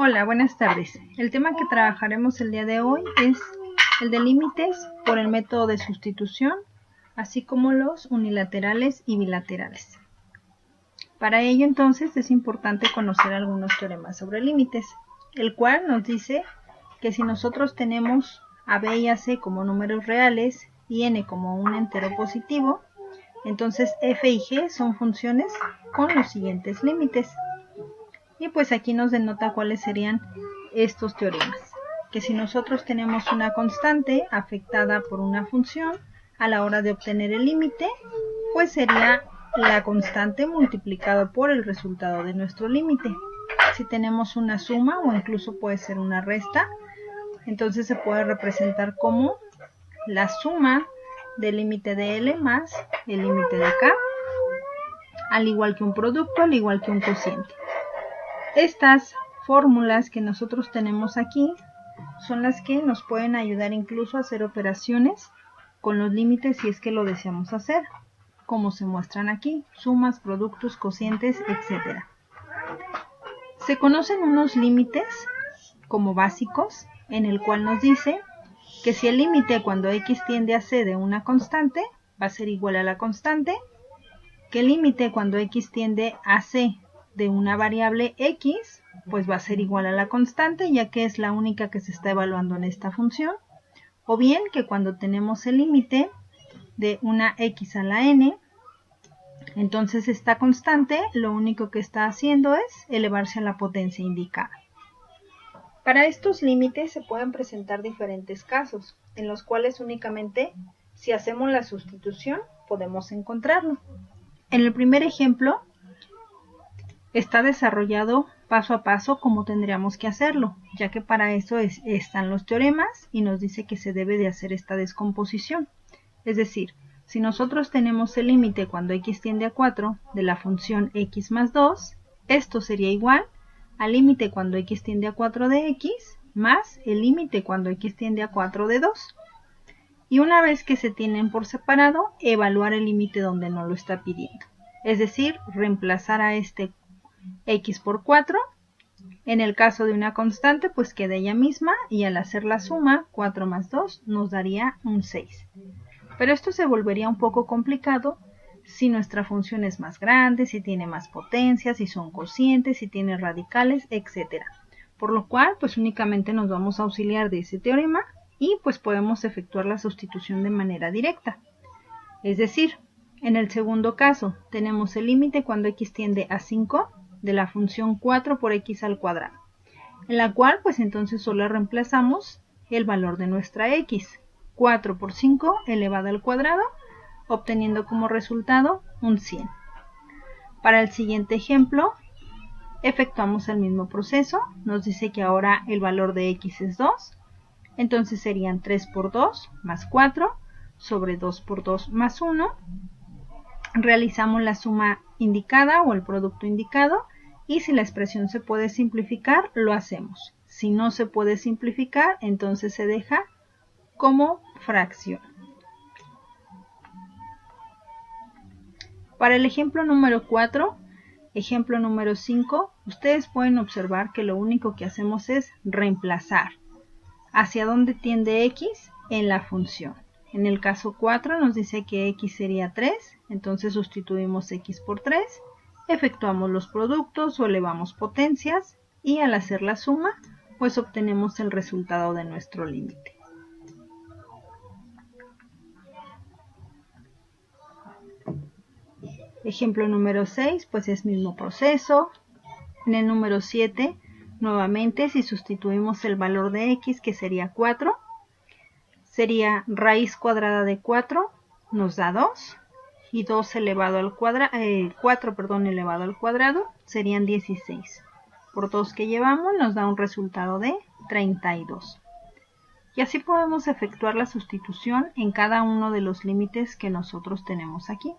Hola, buenas tardes. El tema que trabajaremos el día de hoy es el de límites por el método de sustitución, así como los unilaterales y bilaterales. Para ello entonces es importante conocer algunos teoremas sobre límites, el cual nos dice que si nosotros tenemos a b y a c como números reales y n como un entero positivo, entonces f y g son funciones con los siguientes límites. Y pues aquí nos denota cuáles serían estos teoremas. Que si nosotros tenemos una constante afectada por una función, a la hora de obtener el límite, pues sería la constante multiplicado por el resultado de nuestro límite. Si tenemos una suma o incluso puede ser una resta, entonces se puede representar como la suma del límite de L más el límite de K, al igual que un producto, al igual que un cociente. Estas fórmulas que nosotros tenemos aquí son las que nos pueden ayudar incluso a hacer operaciones con los límites si es que lo deseamos hacer, como se muestran aquí, sumas, productos, cocientes, etc. Se conocen unos límites como básicos, en el cual nos dice que si el límite cuando x tiende a c de una constante va a ser igual a la constante, que el límite cuando x tiende a c de una variable x, pues va a ser igual a la constante, ya que es la única que se está evaluando en esta función, o bien que cuando tenemos el límite de una x a la n, entonces esta constante lo único que está haciendo es elevarse a la potencia indicada. Para estos límites se pueden presentar diferentes casos, en los cuales únicamente si hacemos la sustitución podemos encontrarlo. En el primer ejemplo, está desarrollado paso a paso como tendríamos que hacerlo, ya que para eso están los teoremas y nos dice que se debe de hacer esta descomposición. Es decir, si nosotros tenemos el límite cuando x tiende a 4 de la función x más 2, esto sería igual al límite cuando x tiende a 4 de x más el límite cuando x tiende a 4 de 2. Y una vez que se tienen por separado, evaluar el límite donde no lo está pidiendo. Es decir, reemplazar a este x por 4, en el caso de una constante pues queda ella misma y al hacer la suma 4 más 2 nos daría un 6. Pero esto se volvería un poco complicado si nuestra función es más grande, si tiene más potencia, si son cocientes, si tiene radicales, etc. Por lo cual pues únicamente nos vamos a auxiliar de ese teorema y pues podemos efectuar la sustitución de manera directa. Es decir, en el segundo caso tenemos el límite cuando x tiende a 5 de la función 4 por x al cuadrado, en la cual pues entonces solo reemplazamos el valor de nuestra x, 4 por 5 elevado al cuadrado, obteniendo como resultado un 100. Para el siguiente ejemplo, efectuamos el mismo proceso, nos dice que ahora el valor de x es 2, entonces serían 3 por 2 más 4 sobre 2 por 2 más 1, realizamos la suma indicada o el producto indicado y si la expresión se puede simplificar, lo hacemos. Si no se puede simplificar, entonces se deja como fracción. Para el ejemplo número 4, ejemplo número 5, ustedes pueden observar que lo único que hacemos es reemplazar hacia dónde tiende x en la función. En el caso 4 nos dice que x sería 3, entonces sustituimos x por 3, efectuamos los productos o elevamos potencias y al hacer la suma pues obtenemos el resultado de nuestro límite. Ejemplo número 6 pues es mismo proceso. En el número 7 nuevamente si sustituimos el valor de x que sería 4, sería raíz cuadrada de 4 nos da 2 y 2 elevado al cuadrado, 4 elevado al cuadrado serían 16. Por 2 que llevamos nos da un resultado de 32. Y así podemos efectuar la sustitución en cada uno de los límites que nosotros tenemos aquí.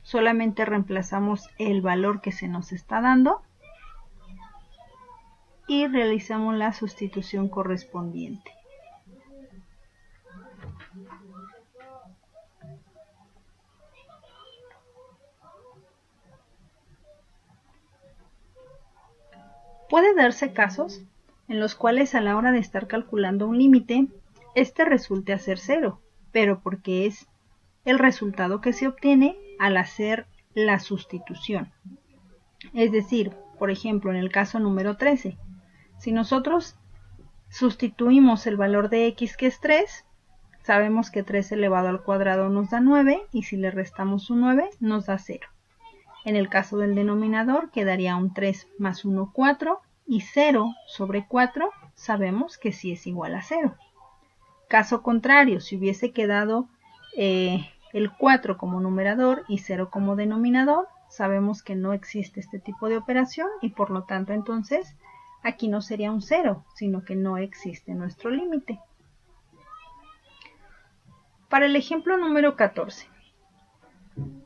Solamente reemplazamos el valor que se nos está dando y realizamos la sustitución correspondiente. Puede darse casos en los cuales a la hora de estar calculando un límite, este resulte a ser 0, pero porque es el resultado que se obtiene al hacer la sustitución. Es decir, por ejemplo, en el caso número 13, si nosotros sustituimos el valor de x, que es 3, sabemos que 3 elevado al cuadrado nos da 9, y si le restamos un 9 nos da 0. En el caso del denominador quedaría un 3 más 1, 4, y 0 sobre 4 sabemos que sí es igual a 0. Caso contrario, si hubiese quedado el 4 como numerador y 0 como denominador, sabemos que no existe este tipo de operación y por lo tanto entonces aquí no sería un 0, sino que no existe nuestro límite. Para el ejemplo número 14,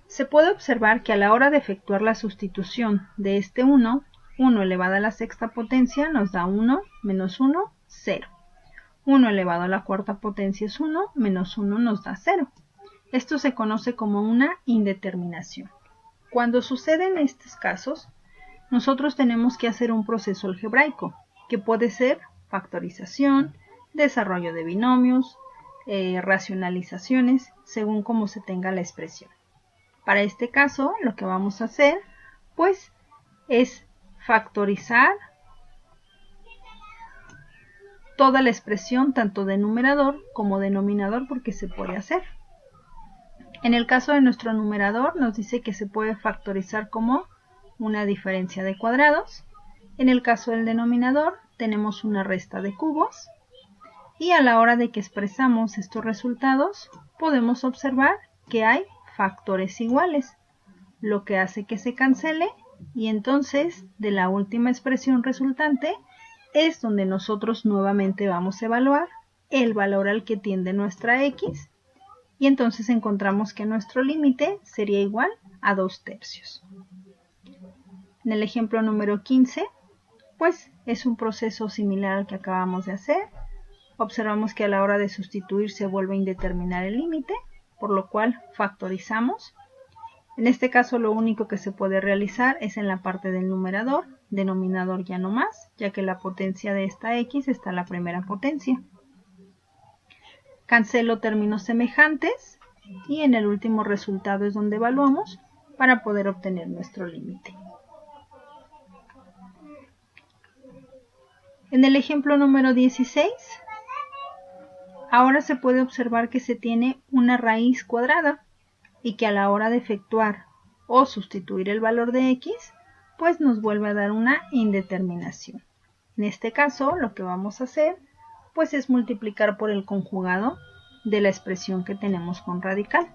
se puede observar que a la hora de efectuar la sustitución de este 1, 1 elevado a la sexta potencia nos da 1, menos 1, 0. 1 elevado a la cuarta potencia es 1, menos 1 nos da 0. Esto se conoce como una indeterminación. Cuando suceden estos casos, nosotros tenemos que hacer un proceso algebraico, que puede ser factorización, desarrollo de binomios, racionalizaciones, según cómo se tenga la expresión. Para este caso, lo que vamos a hacer, pues, es factorizar toda la expresión, tanto de numerador como denominador, porque se puede hacer. En el caso de nuestro numerador nos dice que se puede factorizar como una diferencia de cuadrados. En el caso del denominador tenemos una resta de cubos. Y a la hora de que expresamos estos resultados podemos observar que hay factores iguales, lo que hace que se cancele y entonces de la última expresión resultante es donde nosotros nuevamente vamos a evaluar el valor al que tiende nuestra x. Y entonces encontramos que nuestro límite sería igual a 2/3. En el ejemplo número 15, pues es un proceso similar al que acabamos de hacer. Observamos que a la hora de sustituir se vuelve a indeterminar el límite, por lo cual factorizamos. En este caso lo único que se puede realizar es en la parte del numerador, denominador ya no más, ya que la potencia de esta x está en la primera potencia. Cancelo términos semejantes y en el último resultado es donde evaluamos para poder obtener nuestro límite. En el ejemplo número 16, ahora se puede observar que se tiene una raíz cuadrada y que a la hora de efectuar o sustituir el valor de x, pues nos vuelve a dar una indeterminación. En este caso lo que vamos a hacer pues es multiplicar por el conjugado de la expresión que tenemos con radical.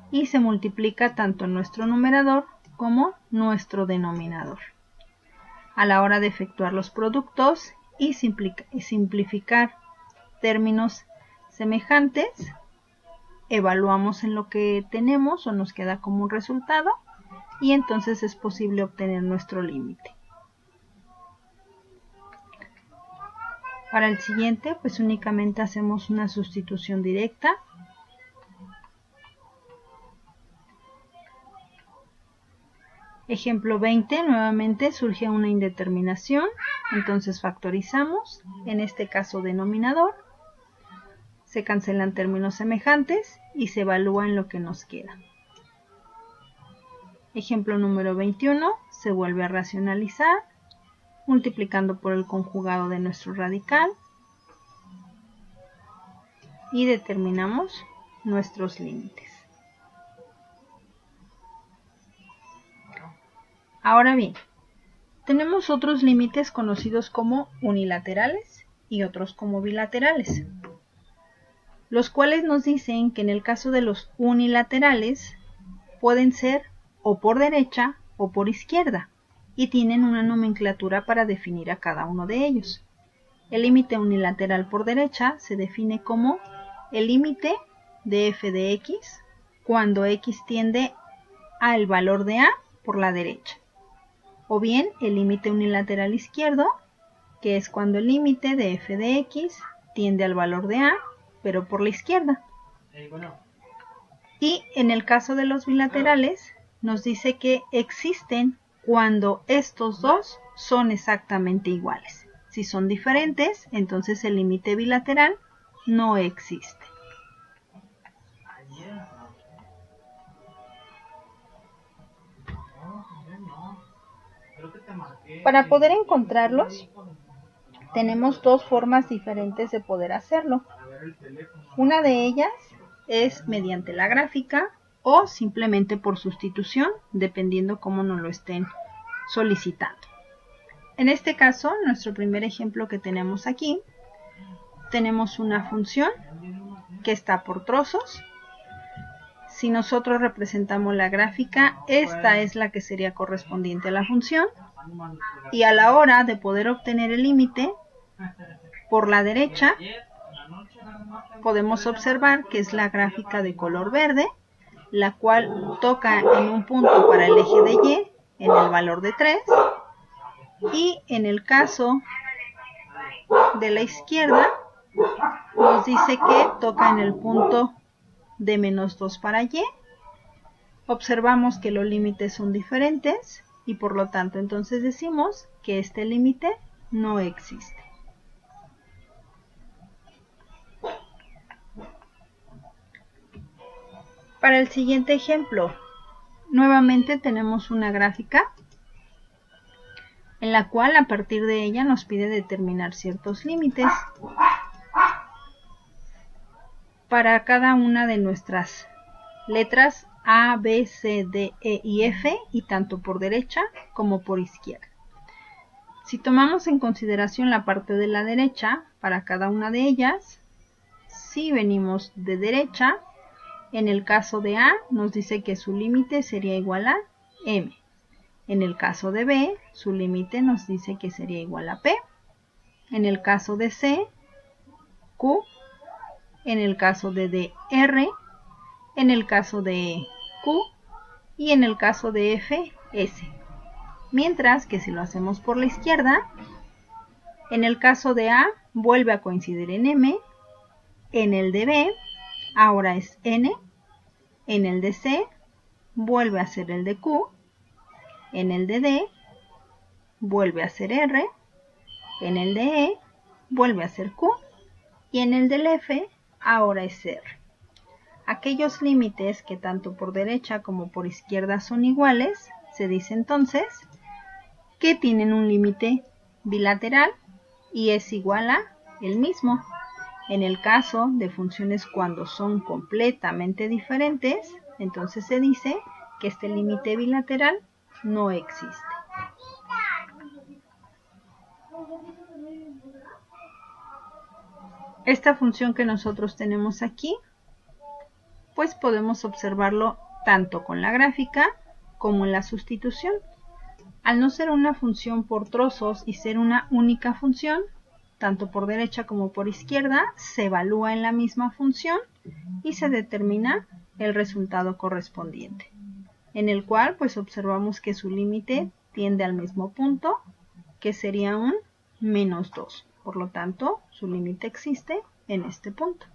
Y se multiplica tanto nuestro numerador como nuestro denominador. A la hora de efectuar los productos y simplificar términos semejantes, evaluamos en lo que tenemos o nos queda como un resultado y entonces es posible obtener nuestro límite. Para el siguiente, pues únicamente hacemos una sustitución directa. Ejemplo 20, nuevamente surge una indeterminación, entonces factorizamos, en este caso denominador, se cancelan términos semejantes y se evalúa en lo que nos queda. Ejemplo número 21, se vuelve a racionalizar, multiplicando por el conjugado de nuestro radical y determinamos nuestros límites. Ahora bien, tenemos otros límites conocidos como unilaterales y otros como bilaterales, los cuales nos dicen que en el caso de los unilaterales pueden ser o por derecha o por izquierda y tienen una nomenclatura para definir a cada uno de ellos. El límite unilateral por derecha se define como el límite de f de x cuando x tiende al valor de a por la derecha. O bien el límite unilateral izquierdo, que es cuando el límite de f de x tiende al valor de a, pero por la izquierda. Y en el caso de los bilaterales, nos dice que existen cuando estos dos son exactamente iguales. Si son diferentes, entonces el límite bilateral no existe. Para poder encontrarlos, tenemos dos formas diferentes de poder hacerlo. Una de ellas es mediante la gráfica o simplemente por sustitución, dependiendo cómo nos lo estén solicitando. En este caso, nuestro primer ejemplo que tenemos aquí, tenemos una función que está por trozos. Si nosotros representamos la gráfica, esta es la que sería correspondiente a la función. Y a la hora de poder obtener el límite, por la derecha, podemos observar que es la gráfica de color verde, la cual toca en un punto para el eje de Y, en el valor de 3. Y en el caso de la izquierda, nos dice que toca en el punto de -2 para Y. Observamos que los límites son diferentes y por lo tanto entonces decimos que este límite no existe. Para el siguiente ejemplo, nuevamente tenemos una gráfica en la cual a partir de ella nos pide determinar ciertos límites para cada una de nuestras letras A, B, C, D, E y F, y tanto por derecha como por izquierda. Si tomamos en consideración la parte de la derecha, para cada una de ellas, si venimos de derecha, en el caso de A nos dice que su límite sería igual a M. En el caso de B, su límite nos dice que sería igual a P. En el caso de C, Q. En el caso de D, R. En el caso de E, Q. Y en el caso de F, S. Mientras que si lo hacemos por la izquierda, en el caso de A, vuelve a coincidir en M. En el de B, ahora es N. En el de C, vuelve a ser el de Q. En el de D, vuelve a ser R. En el de E, vuelve a ser Q. Y en el del F, ahora es R. Aquellos límites que tanto por derecha como por izquierda son iguales, se dice entonces que tienen un límite bilateral y es igual a el mismo. En el caso de funciones cuando son completamente diferentes, entonces se dice que este límite bilateral no existe. Esta función que nosotros tenemos aquí, pues podemos observarlo tanto con la gráfica como en la sustitución. Al no ser una función por trozos y ser una única función, tanto por derecha como por izquierda, se evalúa en la misma función y se determina el resultado correspondiente, en el cual pues observamos que su límite tiende al mismo punto, que sería un -2. Por lo tanto, su límite existe en este punto.